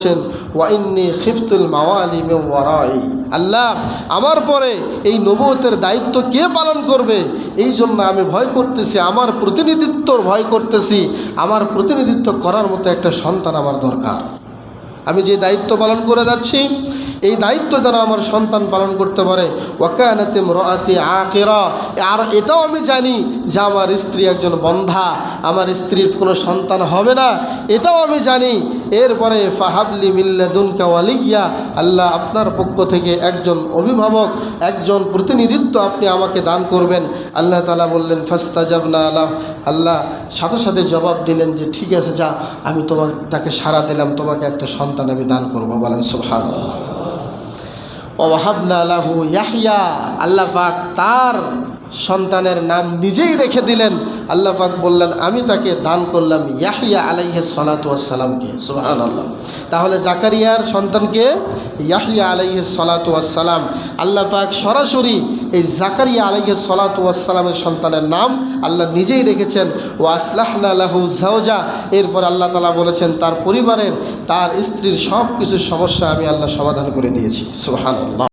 ওয়াইন্নি খিফতুল মাওয়ালি মিন ওয়ারাই। আল্লাহ, আমার পরে এই নবুয়তের দায়িত্ব কে পালন করবে, এই জন্য আমি ভয় করতেছি, আমার প্রতিনিধিত্বর ভয় করতেছি। আমার প্রতিনিধিত্ব করার মতো একটা সন্তান আমার দরকার। আমি যে দায়িত্ব পালন করে যাচ্ছি, এই দায়িত্ব যেন আমার সন্তান পালন করতে পারে। ওয়াকানাত ইমরাআতি আকিরা, আর এটাও আমি জানি যে আমার স্ত্রী একজন বন্ধ্যা, আমার স্ত্রীর কোনো সন্তান হবে না, এটাও আমি জানি। এরপরে ফাহাবলি মিন লাদুনকা ওয়ালিয়্যা, আল্লাহ আপনার পক্ষ থেকে একজন অভিভাবক, একজন প্রতিনিধিত্ব আপনি আমাকে দান করবেন। আল্লাহ তাআলা বললেন ফাস্তাজাবনা লাহু, আল্লাহ সাথে সাথে জবাব দিলেন যে ঠিক আছে, যা, আমি তাকে সাড়া দিলাম, তোমাকে একটা সন্তান আমি দান করবো। বলেন সুবহানাল্লাহ। ওয়াহাবনা লাহু ইয়াহইয়া, আল্লাহ পাক তার সন্তানের নাম নিজেই রেখে দিলেন। আল্লাহ পাক বললেন আমি তাকে দান করলাম ইয়াহইয়া আলাইহিস সালাতু ওয়াস সালামকে। সুবহানাল্লাহ। তাহলে জাকারিয়ার সন্তানকে ইয়াহইয়া আলাইহিস সালাতু ওয়াস সালাম। আল্লাহ পাক সরাসরি এই জাকারিয়া আলাইহিস সালাতু ওয়াস সালামের সন্তানের নাম আল্লাহ নিজেই রেখেছেন। ওয়া আসলাহনা লাহু যাওজা, এরপর আল্লাহ তাআলা বলেছেন তার পরিবারের, তার স্ত্রীর সব কিছু সমস্যা আমি আল্লাহ সমাধান করে দিয়েছি। সুবহানাল্লাহ।